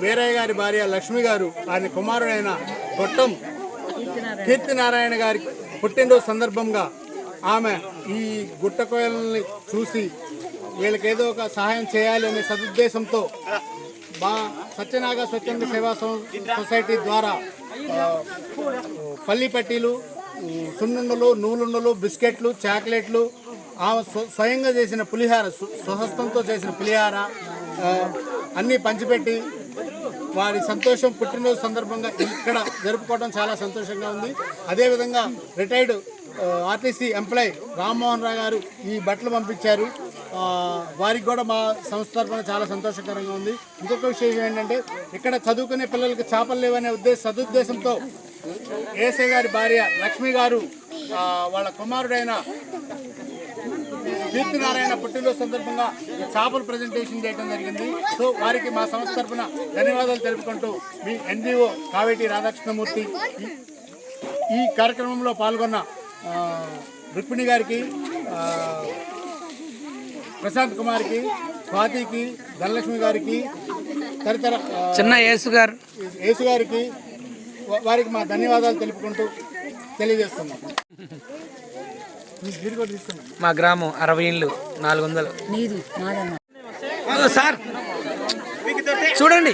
వీరయ్య గారి భార్య లక్ష్మి గారు ఆయన కుమారుడైన కొట్టం కీర్తినారాయణ గారి పుట్టినరోజు సందర్భంగా ఆమె ఈ గుట్టకోయల్ని చూసి వీళ్ళకి ఏదో ఒక సహాయం చేయాలి అనే సదుద్దేశంతో మా సత్యనాగ స్వచ్ఛంద సేవా సొసైటీ ద్వారా పల్లి పట్టీలు, సున్నుండలు, నూలుండలు, బిస్కెట్లు, చాక్లెట్లు, ఆమె స్వయంగా చేసిన పులిహార, స్వహస్తంతో చేసిన పులిహార అన్నీ పంచిపెట్టి వారి సంతోషం పుట్టినరోజు సందర్భంగా ఇక్కడ జరుపుకోవడం చాలా సంతోషంగా ఉంది. అదేవిధంగా retired RTC employee Rammohan Rao గారు ఈ బట్టలు పంపించారు. వారికి కూడా మా సంస్థ తరఫున చాలా సంతోషకరంగా ఉంది. ఇంకొక విషయం ఏంటంటే ఇక్కడ చదువుకునే పిల్లలకి చేపలు లేవనే సదుద్దేశంతో ఏసే గారి భార్య లక్ష్మి గారు వాళ్ళ కుమారుడైన కీర్తినారాయణ పుట్టినరోజు సందర్భంగా చేపలు ప్రజెంటేషన్ చేయడం జరిగింది. సో వారికి మా సంస్థ తరఫున ధన్యవాదాలు తెలుపుకుంటూ మీ ఎన్జిఓ కావేటి రాధాకృష్ణమూర్తి, ఈ కార్యక్రమంలో పాల్గొన్న రుక్మిణి గారికి, ప్రశాంత్ కుమార్కి, స్వాతికి, ధనలక్ష్మి గారికి, తదితర చిన్న యేసు గారికి వారికి మా ధన్యవాదాలు తెలుపుకుంటూ తెలియజేస్తున్నాం. మా గ్రామం 60 ఇండ్లు 400. సార్ చూడండి.